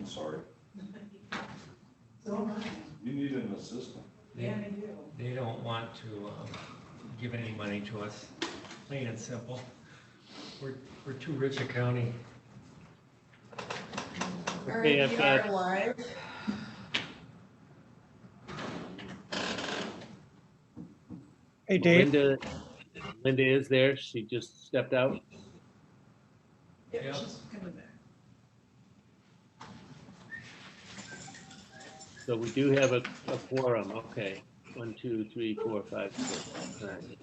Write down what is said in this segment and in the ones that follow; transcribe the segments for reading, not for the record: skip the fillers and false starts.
I'm sorry. So, You need an assistant. yeah, I do. They don't want to give any money to us, plain and simple. We're too rich a county. All Okay, right, I've we are got- live. Hey, Dave. Linda is there. She just stepped out. Yep, Yeah. she's coming back. So we do have a quorum. Okay. 1, 2, 3, 4, 5, 6. All right.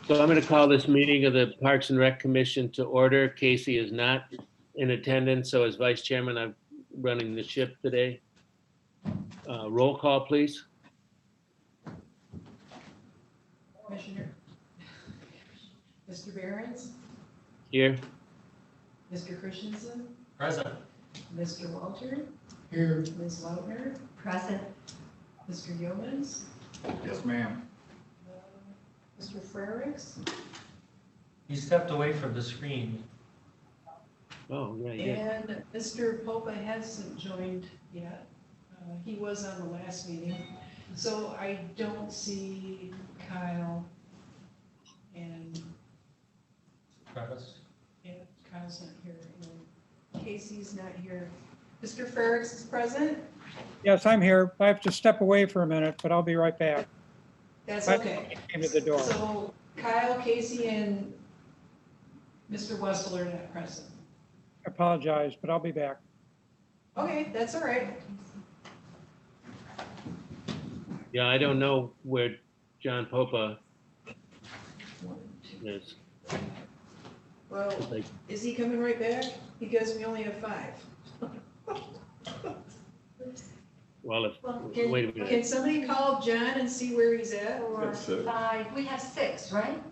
So I'm going to call this meeting of the Parks and Rec Commission to order. Casey is not in attendance, so as vice chairman, I'm running the ship today. Roll call, please. Commissioner. Mr. Behrens, Here. Mr. Christensen, Present. Mr. Walter, Here. Ms. Lautner, Present. Mr. Yeomans, Yes, ma'am. Mr. Frericks, He stepped away from the screen. Oh, yeah, yeah. and Mr. Popa hasn't joined yet. He was on the last meeting, so I don't see Kyle and, Travis. yeah, Kyle's not here, and Casey's not here. Mr. Frericks is present? Yes, I'm here. I have to step away for a minute, but I'll be right back. That's I okay. came to the door. So Kyle, Casey, and Mr. Wessel are not present. I apologize, but I'll be back. Okay, that's all right. Yeah, I don't know where John Popa is. Well, Like, is he coming right back? Because we only have 5. well, if, Well, wait a minute. Can somebody call John and see where he's at? Or That's it. 5, we have 6, right?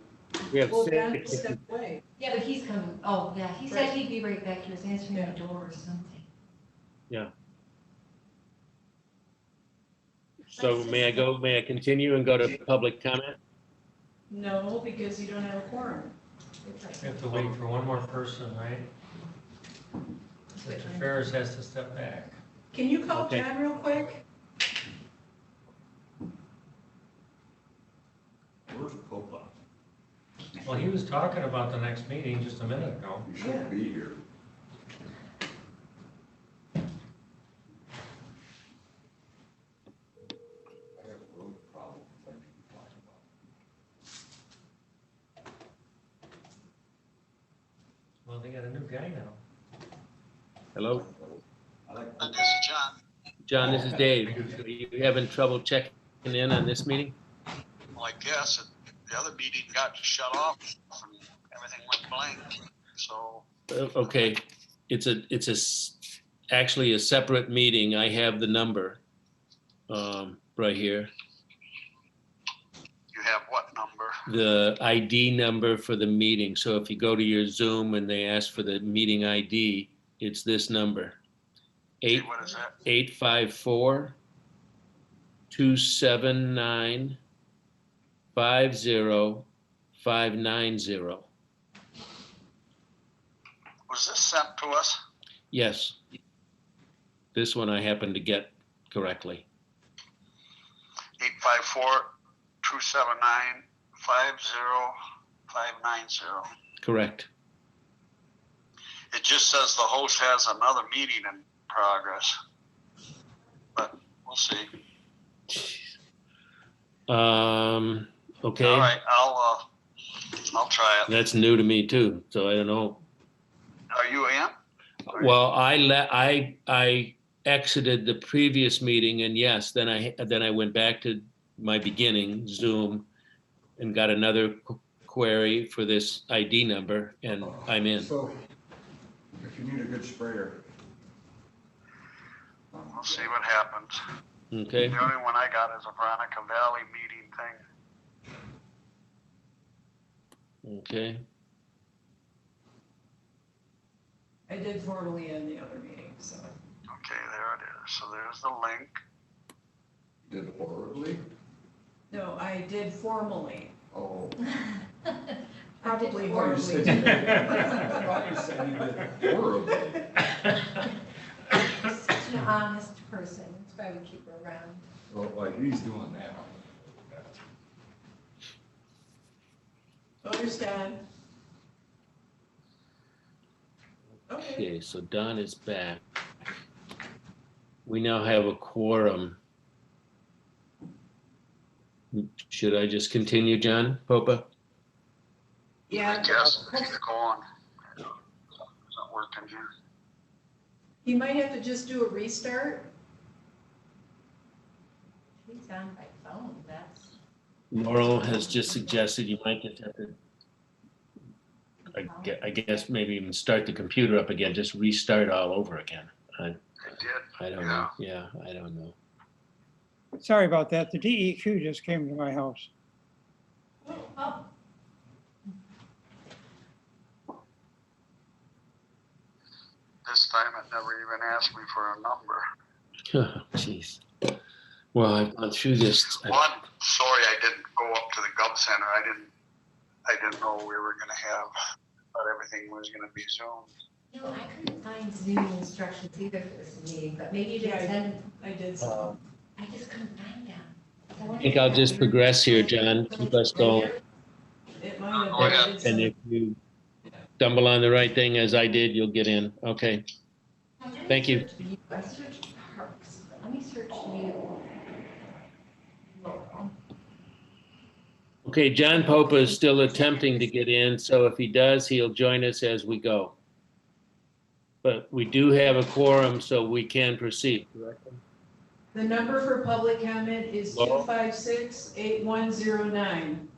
We have Well, John 6. stepped away. Yeah, but he's coming, oh, yeah, he said Right. he'd be right back, he was answering Yeah. the door or something. So may I continue and go to public comment? No, because you don't have a quorum. We have to wait for one more person, right? Mr. Ferris has to step back. Can you call Okay. John real quick? Where's Popa? Well, he was talking about the next meeting just a minute ago. You shouldn't be here. I have a road problem I need to talk about. Well, they got a new guy now. Hello? I like This is John. John, this is Dave. Are you having trouble checking in on this meeting? Well, I guess the other meeting got shut off and everything went blank. So, Okay, actually a separate meeting. I have the number right here. you have what number? The ID number for the meeting. So if you go to your Zoom and they ask for the meeting ID, it's this number. See, what is that? 854-279-50590. Was this sent to us? Yes. This one I happened to get correctly. 854-279-50590. Correct. It just says the host has another meeting in progress. But we'll see. Okay. All right, I'll try it. That's new to me too, so I don't know. Are you in? Well, I exited the previous meeting, and yes, then I went back to my beginning Zoom and got another query for this ID number, and I'm in. So, if you need a good sprayer. We'll see what happens. Okay. The only one I got is a Veronica Valley meeting thing. Okay. I did formally end the other meeting, so. Okay, there it is. So there's the link. Did horribly? No, I did formally. Oh. Probably Oh, you said horribly. you did. I thought you said you did horribly. honest person. That's why we keep her around. Well, he's doing that. Understand? Okay. Okay, so Don is back. We now have a quorum. Should I just continue, John Popa? I Yeah, guess keep going. It's not working here. he might have to just do a restart. He's on by phone, that's. Laurel has just suggested you might just have to, I guess maybe even start the computer up again, just restart all over again. It did. I don't know. Yeah, I don't know. Sorry about that. The DEQ just came to my house. Oh, This time it never even asked me for a number. Oh, jeez. Well, I've gone through this. Well, I'm sorry I didn't go up to the Gov Center. I didn't know we were gonna have, thought everything was gonna be Zoom. no, I couldn't find Zoom instructions either for this meeting, but maybe you didn't Yeah, send, I did. I just couldn't find them. I think I'll just progress here, John. Keep us going. It might have Oh, yeah. been. And if you stumble on the right thing as I did, you'll get in. Okay. Thank you. I searched parks, but let me search you. Okay, John Popa is still attempting to get in, so if he does, he'll join us as we go. But we do have a quorum, so we can proceed. The number for public comment is Laurel? 256-8109.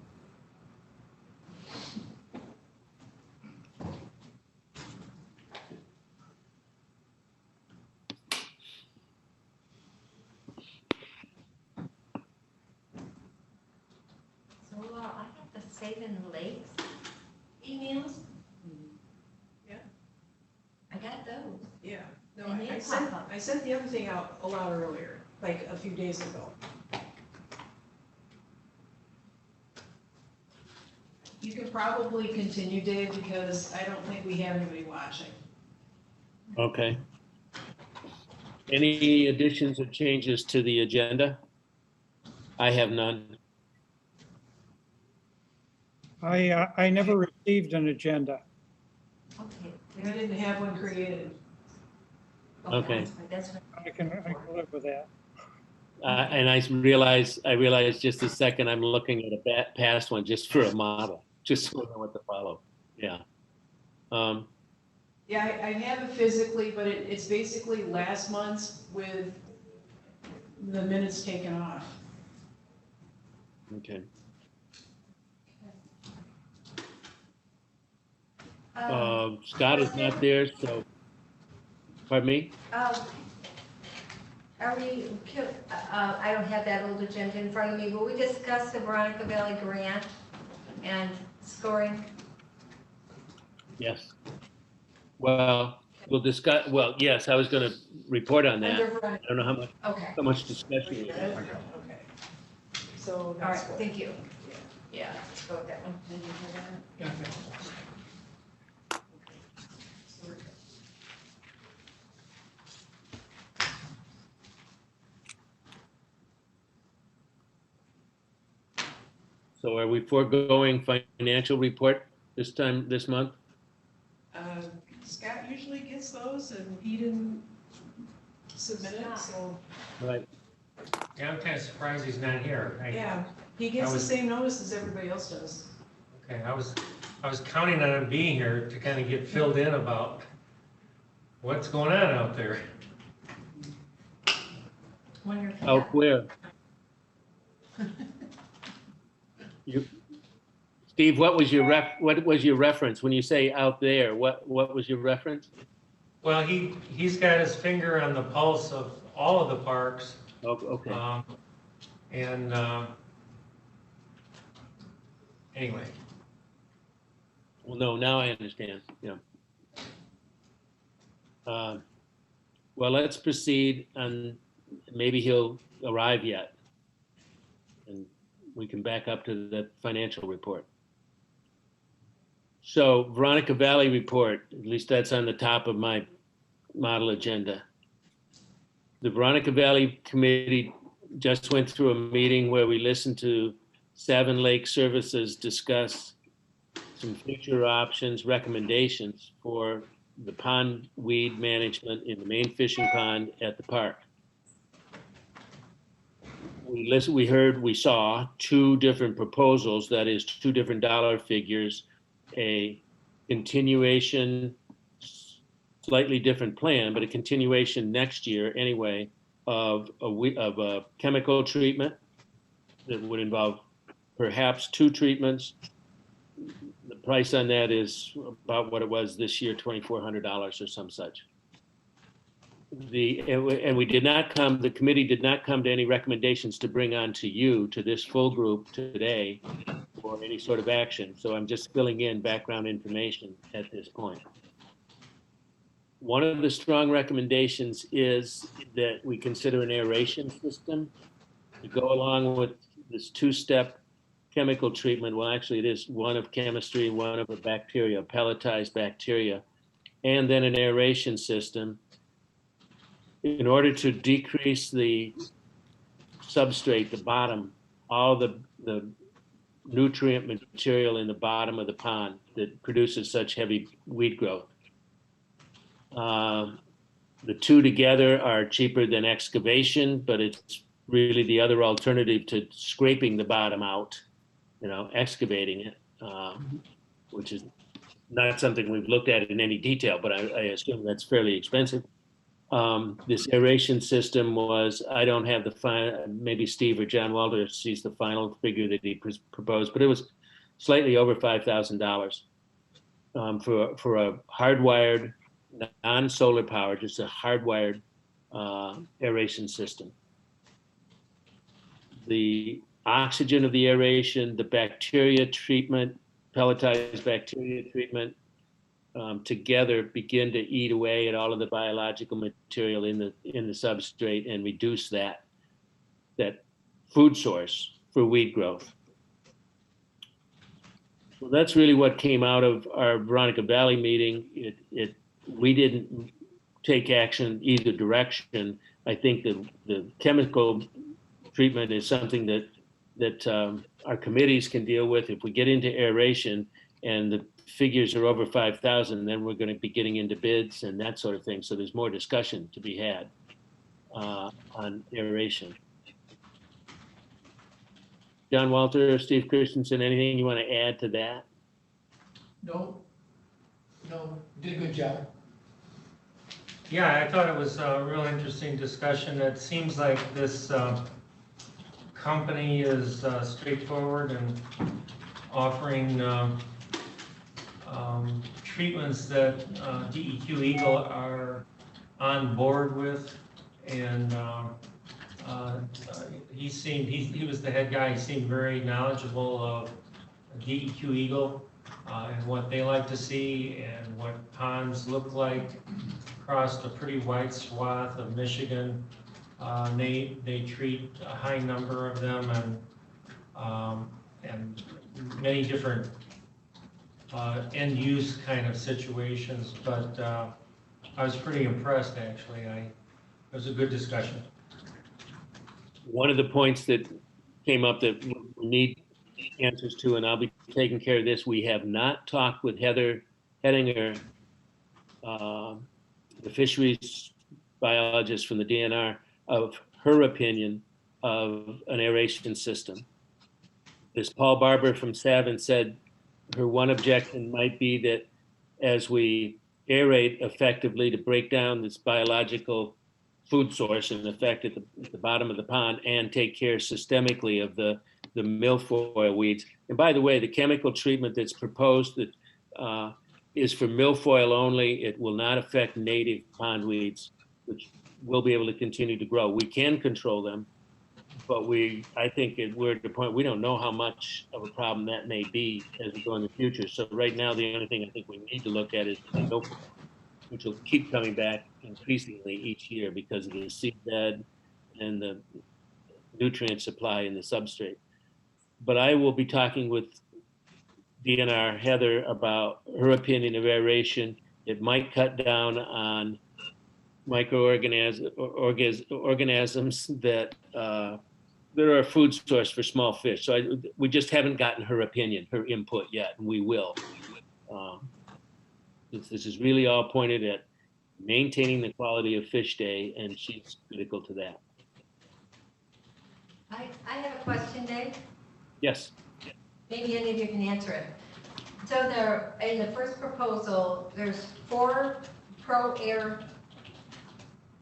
So I have the Save in Lakes emails. Yeah. I got those. Yeah. No, And they I pop sent, up. I sent the other thing out a lot earlier, like a few days ago. You can probably continue, Dave, because I don't think we have anybody watching. Okay. Any additions or changes to the agenda? I have none. I never received an agenda. Okay. We didn't have one created. Okay. That's what. I can live with that. And I realized just a second, I'm looking at a past one just for a model, just so I know what to follow. Yeah. Yeah, I have it physically, but it's basically last month's with the minutes taken off. Okay. Scott is not there, so, pardon me? Are we, I don't have that old agenda in front of me, will we discuss the Veronica Valley grant and scoring? Yes. Well, we'll discuss, well, yes, I was gonna report on that. Under Veronica. I don't know Okay, how much discussion we have. Okay. So all right, that's what. thank you. Yeah, let's go with that one. Did you hear that? Okay. So we're good. So are we foregoing financial report this time, this month? Scott usually gets those and he didn't submit it, so, Right. Yeah, I'm kind of surprised he's not here. yeah. He gets I the was- same notice as everybody else does. Okay, I was counting on him being here to kind of get filled in about what's going on out there. Wonder if. Out where? You, Steve, what was your reference when you say out there? What was your reference? Well, he's got his finger on the pulse of all of the parks. Oh, okay. And anyway, Well, no, now I understand. Yeah. Well, let's proceed, and maybe he'll arrive yet, and we can back up to the financial report. So Veronica Valley report, at least that's on the top of my model agenda. The Veronica Valley Committee just went through a meeting where we listened to Savin Lake Services discuss some future options, recommendations for the pond weed management in the main fishing pond at the park. We saw two different proposals, that is two different dollar figures, a continuation, slightly different plan, but a continuation next year anyway of a chemical treatment that would involve perhaps 2 treatments. The price on that is about what it was this year, $2,400 or some such. And we did not come, the committee did not come to any recommendations to bring on to you, to this full group today for any sort of action. So I'm just filling in background information at this point. One of the strong recommendations is that we consider an aeration system to go along with this 2-step chemical treatment. Well, actually it is one of chemistry, one of a bacteria, pelletized bacteria, and then an aeration system in order to decrease the substrate, the bottom, all the nutrient material in the bottom of the pond that produces such heavy weed growth. The two together are cheaper than excavation, but it's really the other alternative to scraping the bottom out, excavating it, which is not something we've looked at in any detail, but I assume that's fairly expensive. This aeration system was, I don't have the final, maybe Steve or John Walter sees the final figure that he proposed, but it was slightly over $5,000 for a hardwired, non-solar power, just a hardwired aeration system. The oxygen of the aeration, the bacteria treatment, pelletized bacteria treatment, together begin to eat away at all of the biological material in the substrate and reduce that food source for weed growth. So that's really what came out of our Veronica Valley meeting. We didn't take action either direction. I think the chemical treatment is something that our committees can deal with. If we get into aeration and the figures are over 5,000, then we're going to be getting into bids and that sort of thing. So there's more discussion to be had on aeration. John Walter, Steve Christensen, anything you want to add to that? No, did a good job. Yeah, I thought it was a real interesting discussion. It seems like this company is straightforward and offering treatments that DEQ Eagle are on board with, and he was the head guy. He seemed very knowledgeable of DEQ Eagle and what they like to see and what ponds look like across a pretty wide swath of Michigan. They treat a high number of them and many different end use kind of situations, but I was pretty impressed actually. It was a good discussion. One of the points that came up that we need answers to, and I'll be taking care of this, we have not talked with Heather Hettinger, the fisheries biologist from the DNR, of her opinion of an aeration system. As Paul Barber from Savin said, her one objection might be that as we aerate effectively to break down this biological food source and effect at the bottom of the pond and take care systemically of the milfoil weeds. And by the way, the chemical treatment that's proposed that is for milfoil only. It will not affect native pond weeds, which will be able to continue to grow. We can control them, but I think we're at the point we don't know how much of a problem that may be as we go in the future. So right now, the only thing I think we need to look at is the milfoil, which will keep coming back increasingly each year because of the seed bed and the nutrient supply in the substrate. But I will be talking with DNR Heather about her opinion of aeration. It might cut down on organisms that are a food source for small fish. So we just haven't gotten her opinion, her input yet, and we will. This is really all pointed at maintaining the quality of fish day, and she's critical to that. I have a question, Dave. Yes. Maybe any of you can answer it. So there, in the first proposal, there's 4 Pro Air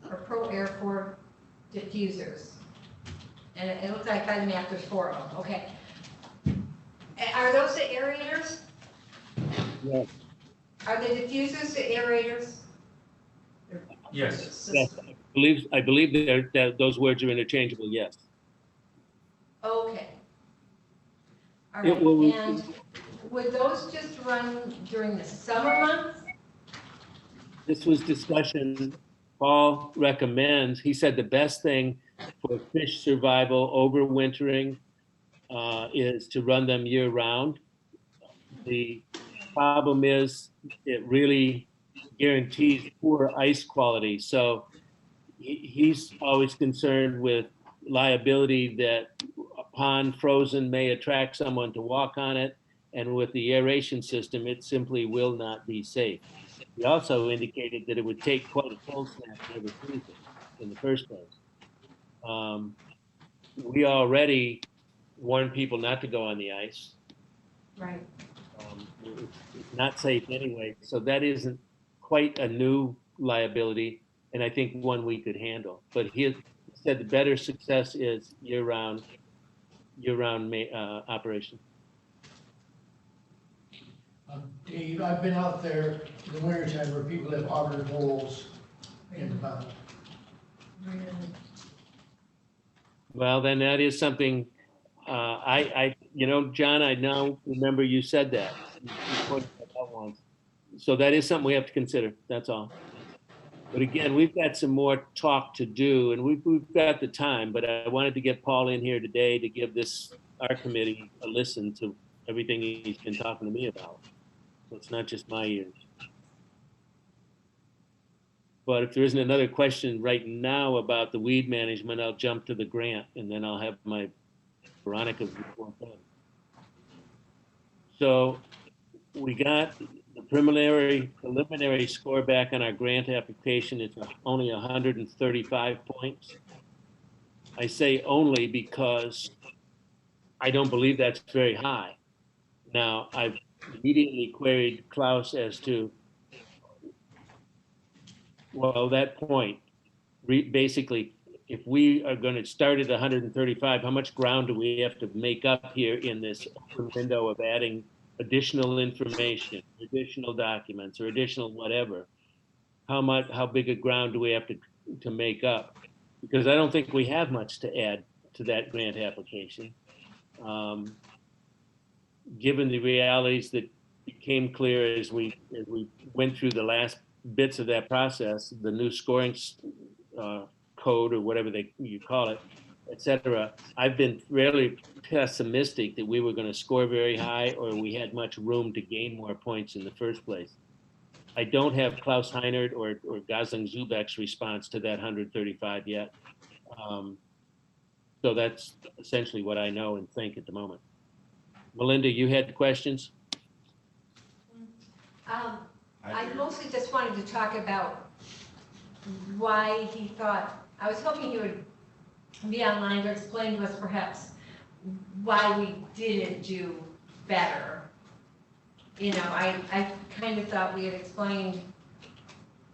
4 diffusers. And it looks like by the map, there's 4 of them, okay. Are those the aerators? Yes. Are the diffusers the aerators? Yes. Yes. I believe that those words are interchangeable. Yes. Okay. All It right, will- and would those just run during the summer months? This was discussion. Paul recommends, he said the best thing for fish survival overwintering is to run them year round. The problem is it really guarantees poor ice quality. So he's always concerned with liability that a pond frozen may attract someone to walk on it. And with the aeration system, it simply will not be safe. He also indicated that it would take quite a cold snap to ever freeze it in the first place. We already warn people not to go on the ice. Right. It's not safe anyway, so that isn't quite a new liability, and I think one we could handle. But he said the better success is year-round operation. Dave, I've been out there in the wintertime where people have auger holes in the mountain. Well, then that is something, John, I now remember you said that. You pointed that out once. So that is something we have to consider, that's all. But again, we've got some more talk to do, and we've got the time, but I wanted to get Paul in here today to give our committee a listen to everything he's been talking to me about. So it's not just my ears. But if there isn't another question right now about the weed management, I'll jump to the grant, and then I'll have my Veronica report done. So we got the preliminary score back on our grant application. It's only 135 points. I say only because I don't believe that's very high. Now, I've immediately queried Klaus as to, well, that point, basically, if we are going to start at 135, how much ground do we have to make up here in this open window of adding additional information, additional documents, or additional whatever? How big a ground do we have to make up? Because I don't think we have much to add to that grant application. Given the realities that became clear as we went through the last bits of that process, the new scoring code or whatever you call it, et cetera, I've been really pessimistic that we were going to score very high or we had much room to gain more points in the first place. I don't have Klaus Heinert or Gosling Zubek's response to that 135 yet. So that's essentially what I know and think at the moment. Melinda, you had questions? I mostly just wanted to talk about why he thought, I was hoping he would be online to explain to us perhaps why we didn't do better. I kind of thought we had explained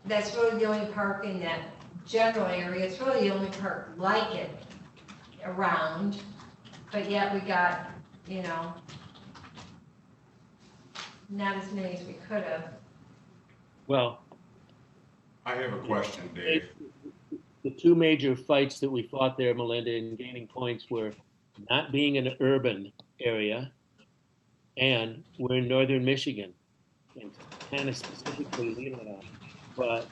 that's really the only park in that general area. It's really the only park like it around, but yet we got, not as many as we could have. Well, I have a question, Dave. the two major fights that we fought there, Melinda, in gaining points were not being an urban area, and we're in northern Michigan, and kind of specifically Leelanau. But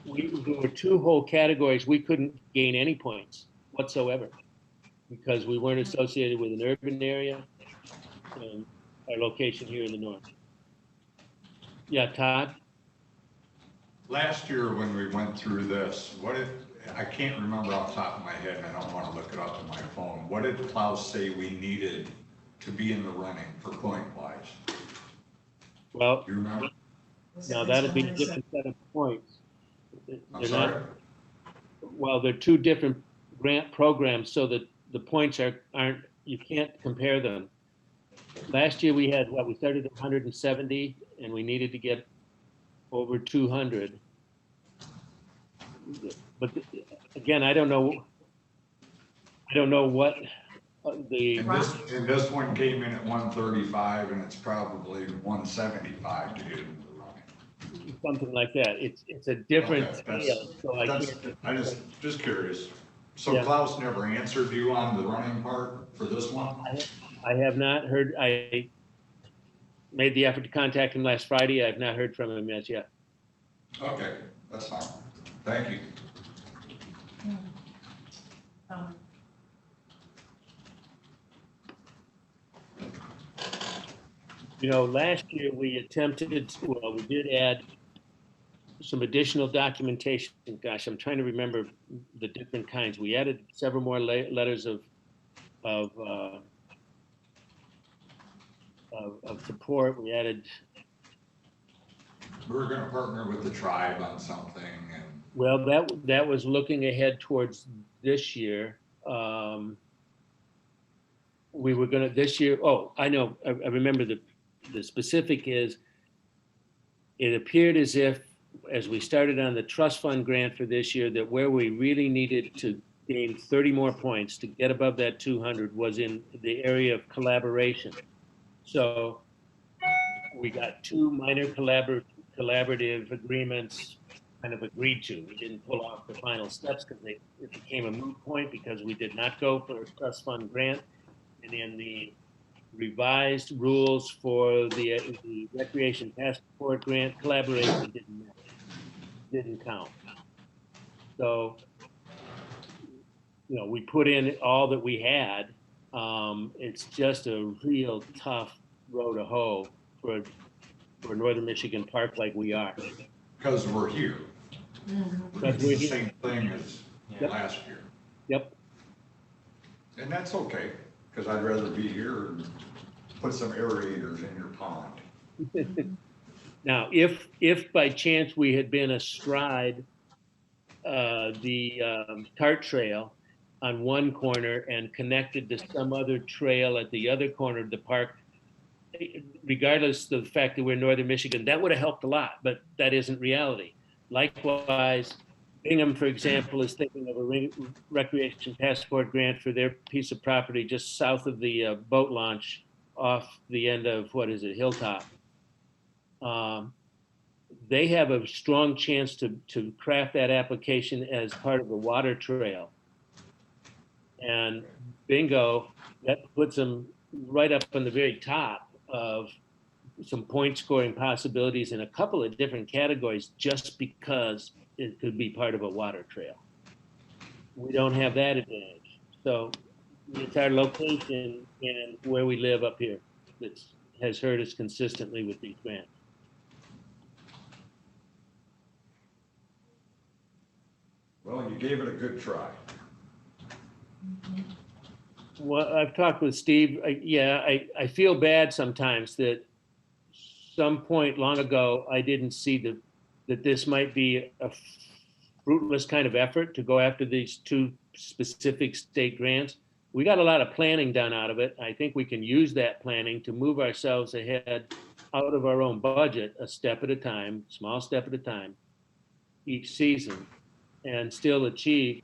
there were two whole categories we couldn't gain any points whatsoever because we weren't associated with an urban area and our location here in the north. Yeah, Todd? last year when we went through this, I can't remember off the top of my head, and I don't want to look it up on my phone. What did Klaus say we needed to be in the running for point wise? Well, Do you remember? now that'll be a different set of points. I'm They're sorry? not, well, they're two different grant programs, so that the points aren't, you can't compare them. Last year we had, we started at 170 and we needed to get over 200. But again, I don't know what the, And this one came in at 135, and it's probably 175 to get into the running. something like that. It's a different Okay, that's- scale, so I That's, can't. I just curious. So Yeah. Klaus never answered you on the running part for this one? I have not heard, I made the effort to contact him last Friday. I've not heard from him as yet. Okay, that's fine. Thank you. Um, You know, last year we attempted, well, we did add some additional documentation. Gosh, I'm trying to remember the different kinds. We added several more letters of support. We added, We're gonna partner with the tribe on something, and well, that was looking ahead towards this year. We were gonna, this year, oh, I know, I remember the specific is, it appeared as if, as we started on the trust fund grant for this year, that where we really needed to gain 30 more points to get above that 200 was in the area of collaboration. So we got two minor collaborative agreements kind of agreed to. We didn't pull off the final steps because it became a moot point because we did not go for a trust fund grant. And in the revised rules for the recreation passport grant, collaboration didn't count. So, you know, we put in all that we had. It's just a real tough row to hoe for Northern Michigan Park like we are. because we're here. Because It's we're the here. same thing as Yep. last year. Yep. And that's okay, because I'd rather be here and put some aerators in your pond. Now, if by chance we had been astride the cart trail on one corner and connected to some other trail at the other corner of the park, regardless of the fact that we're in Northern Michigan, that would have helped a lot, but that isn't reality. Likewise, Bingham, for example, is thinking of a recreation passport grant for their piece of property just south of the boat launch off the end of, what is it, Hilltop. They have a strong chance to craft that application as part of the water trail. And bingo, that puts them right up on the very top of some point scoring possibilities in a couple of different categories just because it could be part of a water trail. We don't have that advantage. So it's our location and where we live up here that has hurt us consistently with these grants. Well, you gave it a good try. Well, I've talked with Steve. I feel bad sometimes that some point long ago, I didn't see that this might be a fruitless kind of effort to go after these two specific state grants. We got a lot of planning done out of it. I think we can use that planning to move ourselves ahead out of our own budget, a step at a time, small step at a time, each season, and still achieve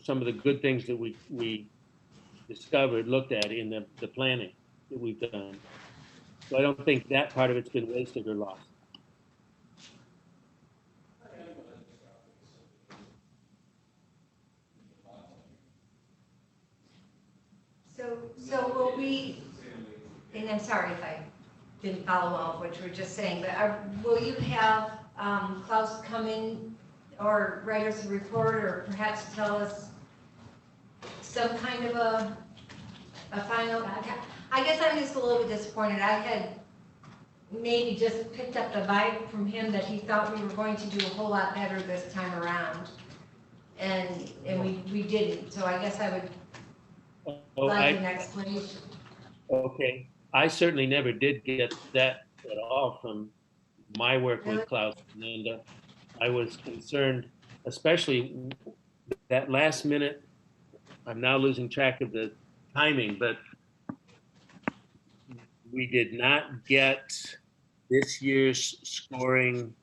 some of the good things that we discovered, looked at in the planning that we've done. So I don't think that part of it's been wasted or lost. So will we, and I'm sorry if I didn't follow all of what you were just saying, but will you have Klaus come in or write us a report or perhaps tell us some kind of a final? I guess I'm just a little bit disappointed. I had maybe just picked up the vibe from him that he thought we were going to do a whole lot better this time around. And we didn't, so I guess I would Oh, like an explanation. okay. I certainly never did get that at all from my work with Really? Klaus and Linda. I was concerned, especially that last minute, I'm now losing track of the timing, but we did not get this year's scoring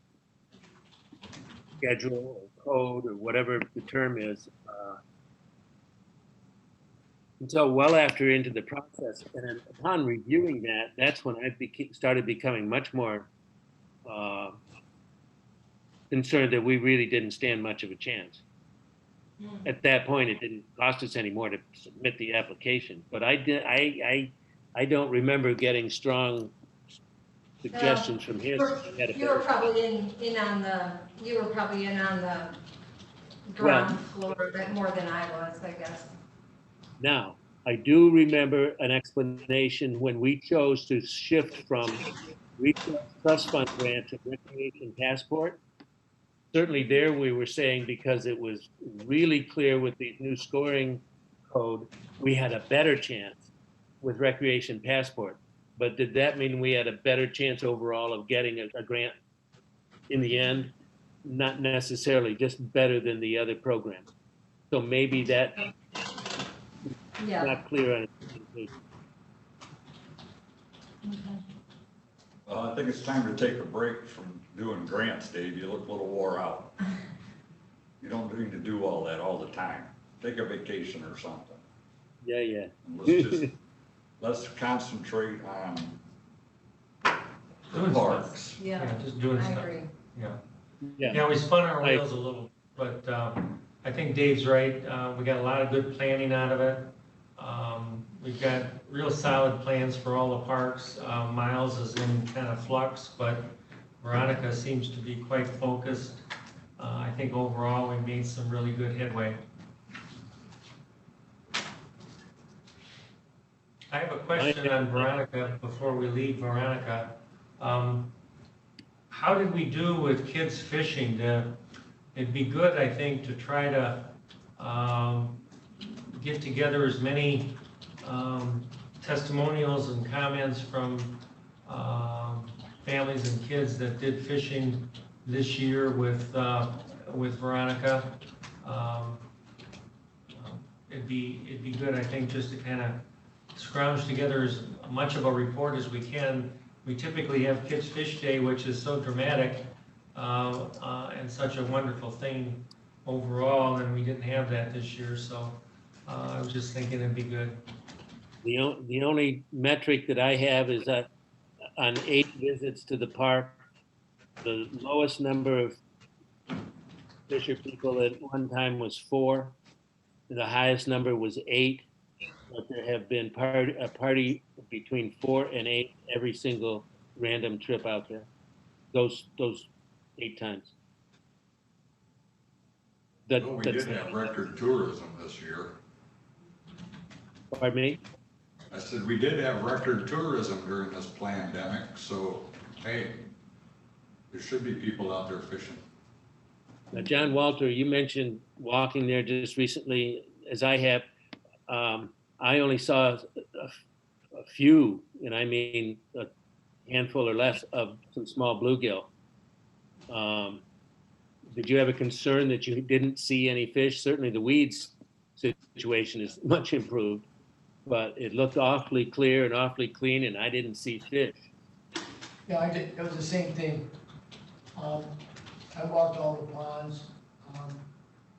schedule or code or whatever the term is until well after into the process. And then upon reviewing that, that's when I started becoming much more concerned that we really didn't stand much of a chance. At that point, it didn't cost us any more to submit the application, but I don't remember getting strong suggestions from his. You were probably in on the ground floor that more than I was, I guess. Now, I do remember an explanation when we chose to shift from retail trust fund grant to recreation passport. Certainly there we were saying because it was really clear with the new scoring code, we had a better chance with recreation passport. But did that mean we had a better chance overall of getting a grant in the end? Not necessarily, just better than the other program. So maybe that Yeah. not clear on it. Well, I think it's time to take a break from doing grants, Dave. You look a little wore out. You don't need to do all that all the time. Take a vacation or something. Yeah. And let's concentrate on the Doing parks. Yeah, Just doing I stuff. agree. Yeah, we spun our wheels a little, but I think Dave's right. We got a lot of good planning out of it. We've got real solid plans for all the parks. Miles is in kind of flux, but Veronica seems to be quite focused. I think overall we made some really good headway. I have a question on Veronica before we leave Veronica. How did we do with kids fishing? It'd be good, I think, to try to get together as many testimonials and comments from families and kids that did fishing this year with Veronica. It'd be good, I think, just to kind of scrounge together as much of a report as we can. We typically have Kids Fish Day, which is so dramatic and such a wonderful thing overall, and we didn't have that this year, so I was just thinking it'd be good. The only metric that I have is that on 8 visits to the park, the lowest number of fisher people at one time was 4. The highest number was 8. But there have been a party between 4 and 8 every single random trip out there. Those 8 times. Well, we did have record tourism this year. Pardon me? I said, we did have record tourism during this pandemic, so, hey, there should be people out there fishing. Now, John Walter, you mentioned walking there just recently, as I have. I only saw a few, and I mean a handful or less of some small bluegill. Did you have a concern that you didn't see any fish? Certainly the weeds situation is much improved, but it looked awfully clear and awfully clean, and I didn't see fish. Yeah, I did, it was the same thing. I walked all the ponds.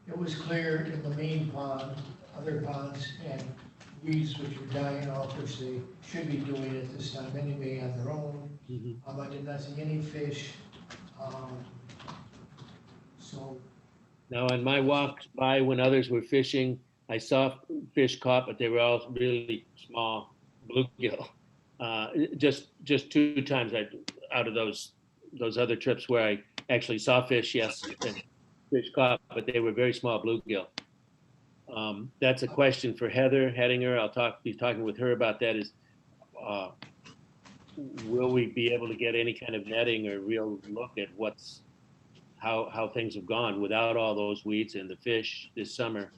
It was clear in the main pond, other ponds, and weeds which were dying off, which they should be doing at this time anyway on their own. I did not see any fish. So. Now, on my walks by when others were fishing, I saw fish caught, but they were all really small bluegill. Just 2 times out of those other trips where I actually saw fish, yes, and fish caught, but they were very small bluegill. That's a question for Heather Hedinger. I'll be talking with her about that. Is will we be able to get any kind of netting or real look at how things have gone without all those weeds and the fish this summer?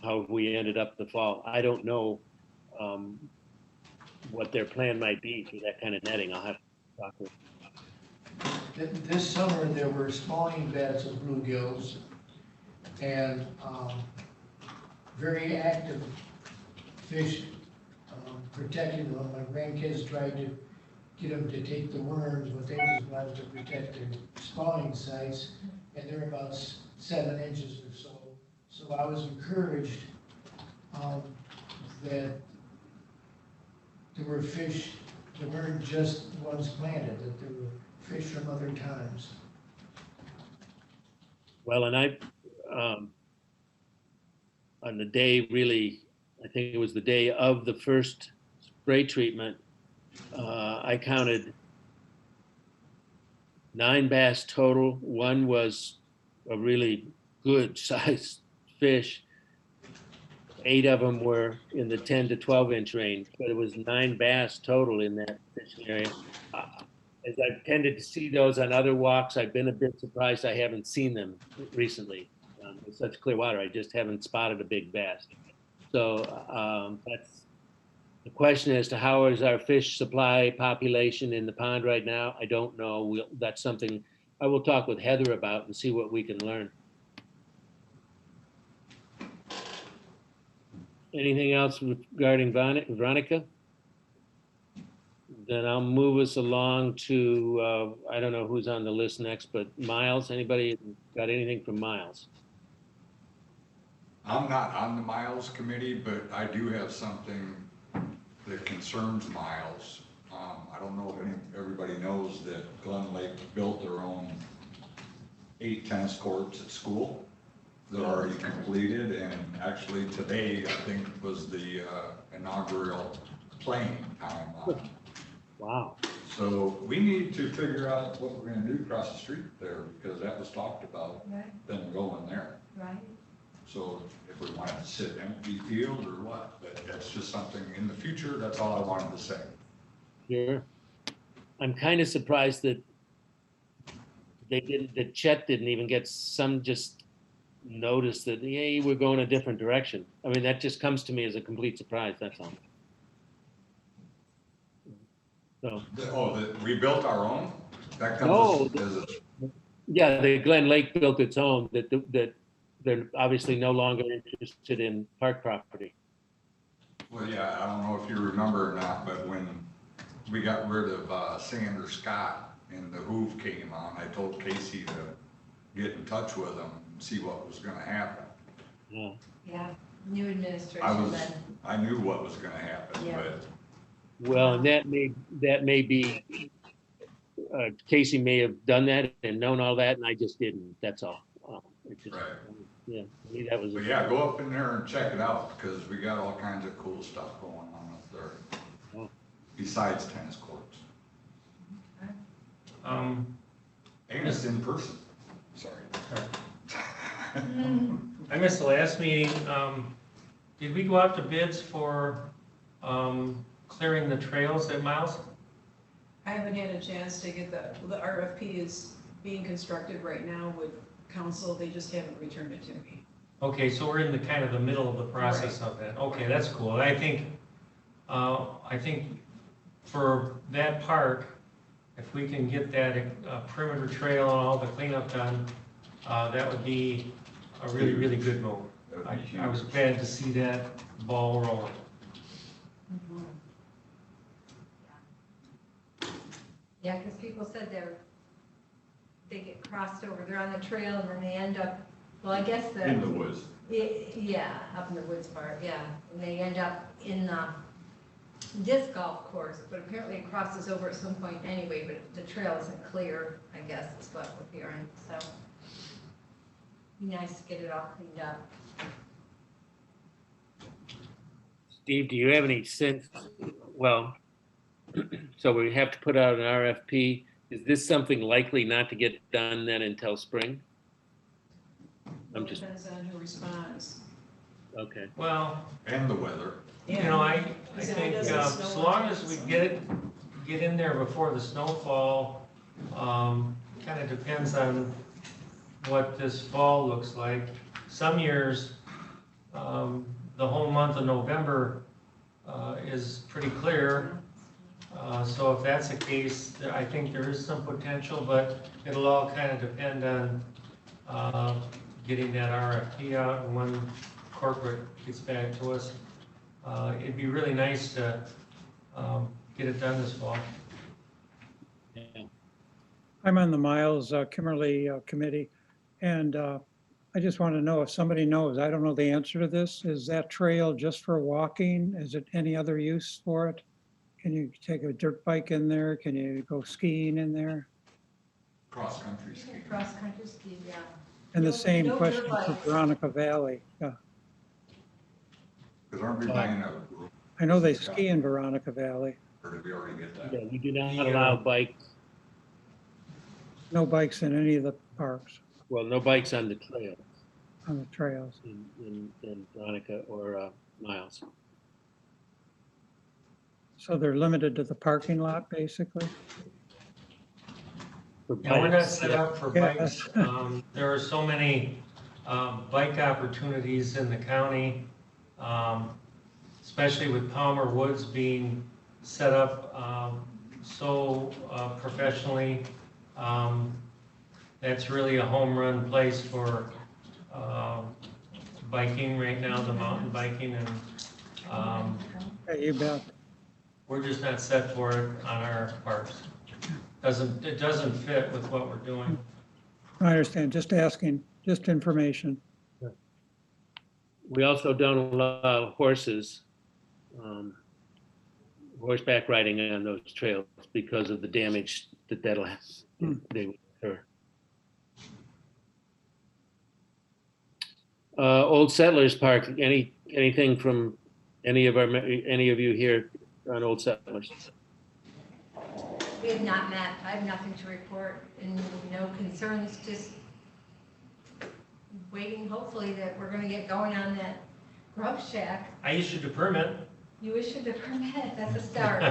How have we ended up the fall? I don't know what their plan might be for that kind of netting. I'll have to talk with. This summer, there were spawning beds of bluegills and very active fish protecting them. My grandkids tried to get them to take the worms, but they just wanted to protect their spawning sites, and they're about 7 inches or so. So I was encouraged that there were fish that weren't just ones planted, that there were fish from other times. Well, and I, on the day really, I think it was the day of the first spray treatment, I counted 9 bass total. One was a really good sized fish. 8 of them were in the 10 to 12 inch range, but it was 9 bass total in that fishing area. As I've tended to see those on other walks, I've been a bit surprised I haven't seen them recently. With such clear water, I just haven't spotted a big bass. So that's the question as to how is our fish supply population in the pond right now. I don't know. That's something I will talk with Heather about and see what we can learn. Anything else regarding Veronica? Then I'll move us along to, I don't know who's on the list next, but Miles, anybody got anything from Miles? I'm not on the Miles committee, but I do have something that concerns Miles. I don't know if everybody knows that Glen Lake built their own 8 tennis courts at school. They're already completed, and actually today, I think, was the inaugural playing time on it. Wow. So we need to figure out what we're gonna do across the street there, because that was talked about, Right, them going there. right. So if we wanted to sit empty field or what, but that's just something in the future, that's all I wanted to say. Sure. I'm kind of surprised that that Chet didn't even get some just notice that, hey, we're going a different direction. I mean, that just comes to me as a complete surprise, that's all. So, We built our own? That No. comes as a, yeah, the Glen Lake built its own, that they're obviously no longer interested in park property. well, yeah, I don't know if you remember or not, but when we got rid of Sanders Scott and the Hoove came on, I told Casey to get in touch with them and see what was gonna happen. Yeah. Yeah, new administration then. I knew what was gonna happen, Yeah. but Well, and that may be, Casey may have done that and known all that, and I just didn't, that's all. It just, Right. Yeah, to me that was. But yeah, go up in there and check it out, because we got all kinds of cool stuff going on up there, Oh. besides tennis courts. And it's in person, sorry. I missed the last meeting. Did we go out to bids for clearing the trails at Miles? I haven't had a chance to get the RFP is being constructed right now with council, they just haven't returned it to me. Okay, so we're in the kind of the middle of the process of that. Okay, that's cool. I think for that park, if we can get that perimeter trail and all the cleanup done, that would be a really, really good move. That would be I was huge. glad to see that ball rolling. Yeah, because people said they get crossed over, they're on the trail and then they end up, well, I guess In the woods. yeah, up in the woods part, yeah. And they end up in the disc golf course, but apparently it crosses over at some point anyway, but the trail isn't clear, I guess, is what we're hearing, so. Be nice to get it all cleaned up. Steve, do you have any sense, well, so we have to put out an RFP. Is this something likely not to get done then until spring? I'm just, Depends on who responds. okay. Well, And the weather. you know, I Because if it think doesn't snow so on long as we Tuesday- get it get in there before the snowfall. Kind of depends on what this fall looks like. Some years, the whole month of November is pretty clear. So if that's the case, I think there is some potential, but it'll all kind of depend on getting that RFP out and when corporate gets back to us. It'd be really nice to get it done this fall. Yeah. I'm on the Miles Kimmerly committee, and I just want to know if somebody knows, I don't know the answer to this, is that trail just for walking? Is it any other use for it? Can you take a dirt bike in there? Can you go skiing in there? Cross-country skiing. Cross-country ski, yeah. And the No- same no dirt question for bikes. Veronica Valley. Because aren't we buying a, I know they ski in Veronica Valley. or did we already get that? Yeah, we do not Yeah. allow bikes, No bikes in any of the parks well, no bikes on the trail on the trails. in Veronica or Miles. So they're limited to the parking lot, basically? For Yeah, we're not bikes, set yeah. up for Yeah. bikes. There are so many bike opportunities in the county, especially with Palmer Woods being set up so professionally. That's really a home run place for biking right now, the mountain biking, and Yeah, you bet. we're just not set for it on our parks. It doesn't fit with what we're doing. I understand, just asking, just information. We also don't allow horses, horseback riding on those trails because of the damage that'll have. They would incur. Old Settlers Park, anything from any of you here on Old Settlers? We have not met, I have nothing to report and no concerns, just waiting hopefully that we're gonna get going on that grub shack. I issued a permit. You issued the permit, that's a start.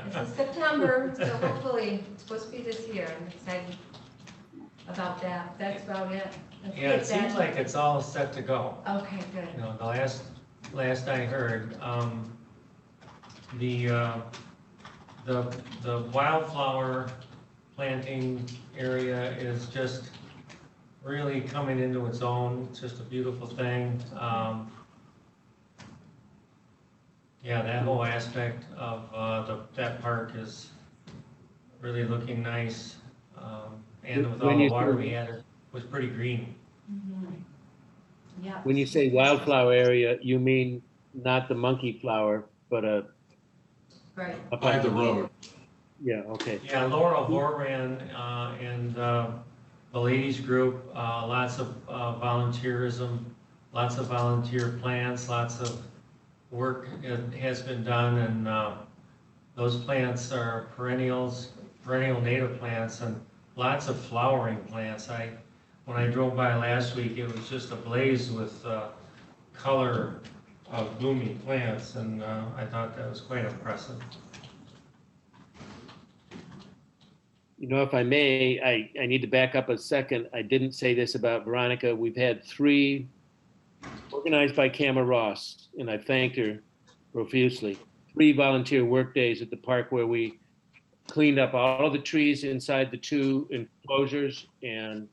This is September, so hopefully, it's supposed to be this year, I'm excited about that, that's about it. Let's Yeah, it get seems that- like it's all set to go. Okay, good. You know, the last I heard, the wildflower planting area is just really coming into its own. It's just a beautiful thing. Yeah, that whole aspect of that park is really looking nice. And with all When the you water say- we had, it was pretty green. Mhm. Yeah. When you say wildflower area, you mean not the monkey flower, but Right. up By on the road. Yeah, okay. Yeah, Laurel Vorran and the ladies group, lots of volunteerism, lots of volunteer plants, lots of work has been done, and those plants are perennial native plants, and lots of flowering plants. When I drove by last week, it was just ablaze with color of blooming plants, and I thought that was quite impressive. You know, if I may, I need to back up a second. I didn't say this about Veronica. We've had 3 organized by Kama Ross, and I thanked her profusely. 3 volunteer work days at the park where we cleaned up all of the trees inside the 2 enclosures, and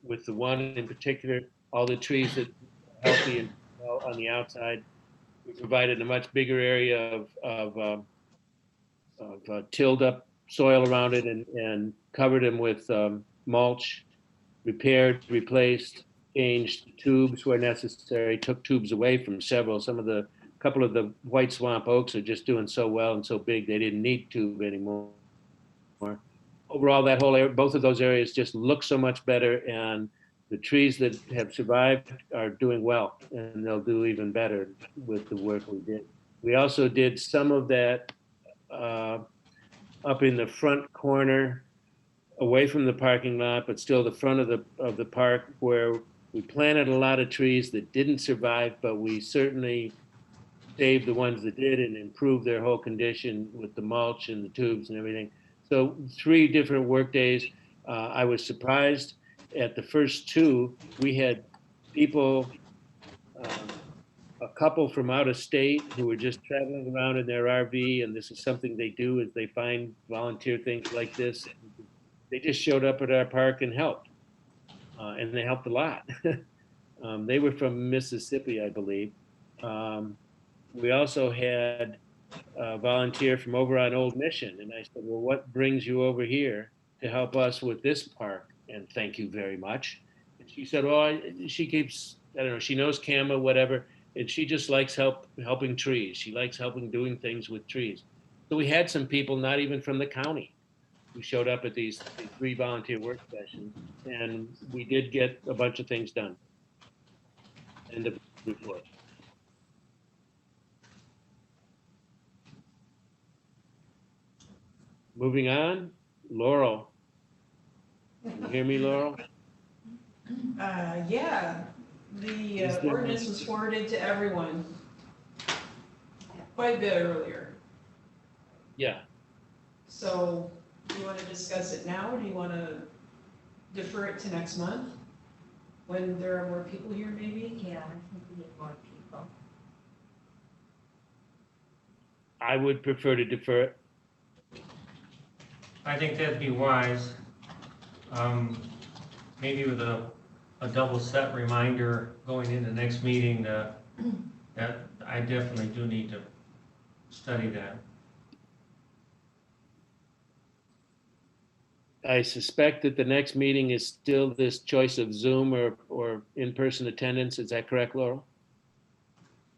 with the one in particular, all the trees that are healthy and well on the outside. We provided a much bigger area of tilled up soil around it and covered them with mulch, repaired, replaced, changed tubes where necessary, took tubes away from several. Couple of the white swamp oaks are just doing so well and so big they didn't need tube anymore. Overall, that whole area, both of those areas just look so much better, and the trees that have survived are doing well, and they'll do even better with the work we did. We also did some of that up in the front corner, away from the parking lot, but still the front of the park, where we planted a lot of trees that didn't survive, but we certainly save the ones that did and improve their whole condition with the mulch and the tubes and everything. So 3 different work days. I was surprised at the first 2. We had people, a couple from out of state who were just traveling around in their RV, and this is something they do is they find volunteer things like this. They just showed up at our park and helped, and they helped a lot. They were from Mississippi, I believe. We also had a volunteer from over on Old Mission, and I said, well, what brings you over here to help us with this park? And thank you very much. And she said, well, she keeps, I don't know, she knows CAMA, whatever, and she just likes helping trees. She likes helping doing things with trees. So we had some people, not even from the county, who showed up at these 3 volunteer work sessions, and we did get a bunch of things done. End of report. Moving on, Laurel. Can you hear me, Laurel? Yeah, the Is there- ordinance was forwarded to everyone quite a bit earlier. Yeah, So do you want to discuss it now, or do you want to defer it to next month? When there are more people here, maybe? Yeah, I think we need more people. I would prefer to defer it. I think that'd be wise. Maybe with a double set reminder going into next meeting that I definitely do need to study that. I suspect that the next meeting is still this choice of Zoom or in-person attendance. Is that correct, Laurel?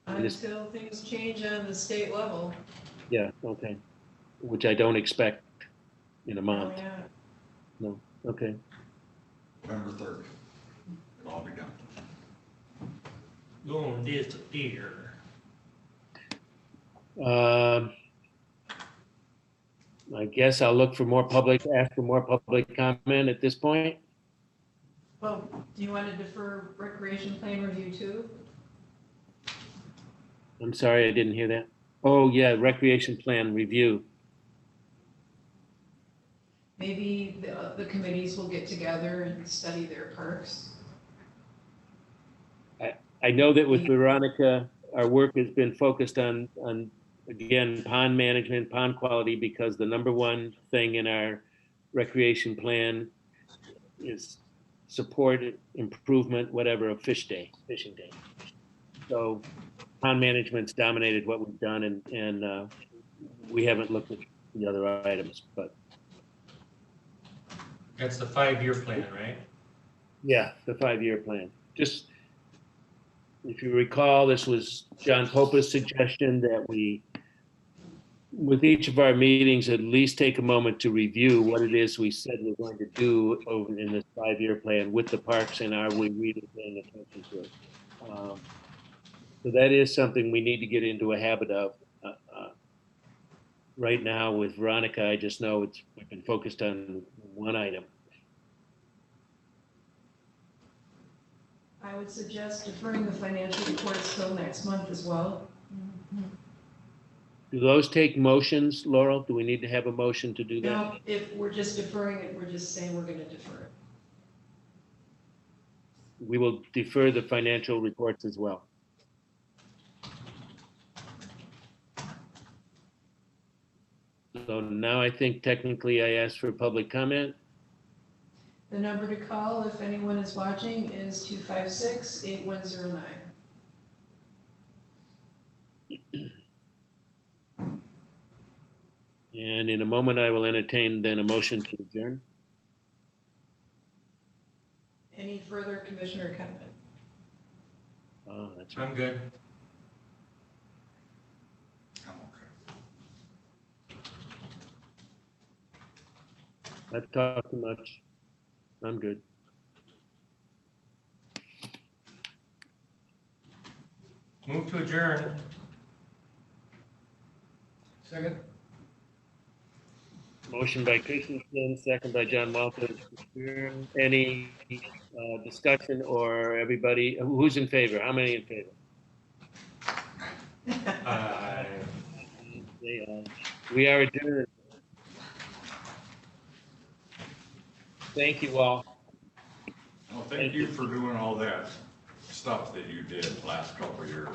Until things change on the state level. Yeah, okay. Which I don't expect in a Oh, month. yeah. No, okay. November 3rd. It'll all be done. Going disappear. I guess I'll look for ask for more public comment at this point. Well, do you want to defer recreation plan review too? I'm sorry, I didn't hear that. Oh, yeah, recreation plan review. Maybe the committees will get together and study their parks. I know that with Veronica, our work has been focused on again, pond management, pond quality, because the number one thing in our recreation plan is support, improvement, whatever, of fishing day. So pond management's dominated what we've done, and we haven't looked at the other items, but That's the 5-year plan, right? yeah, the 5-year plan. Just, if you recall, this was John Popa's suggestion that we, with each of our meetings, at least take a moment to review what it is we said we're going to do over in this 5-year plan with the parks, and are we really paying attention to it? So that is something we need to get into a habit of. Right now with Veronica, I just know we've been focused on one item. I would suggest deferring the financial reports till next month as well. Do those take motions, Laurel? Do we need to have a motion to do that? Now, if we're just deferring it, we're just saying we're going to defer it. We will defer the financial reports as well. So now I think technically I asked for public comment. The number to call, if anyone is watching, is 256-8109. And in a moment, I will entertain then a motion to adjourn. Any further commissioner comment? Oh, that's right. I'm good. I'm okay. I've talked too much. I'm good. Move to adjourn. Second? Motion by Christensen, second by John Walters. Any discussion or everybody, who's in favor? How many in favor? We are adjourned. Thank you all. Well, thank you for doing all that stuff that you did the last couple of years.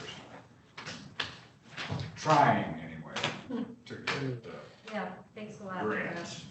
Trying anyway to get the Yeah, thanks a lot. grants.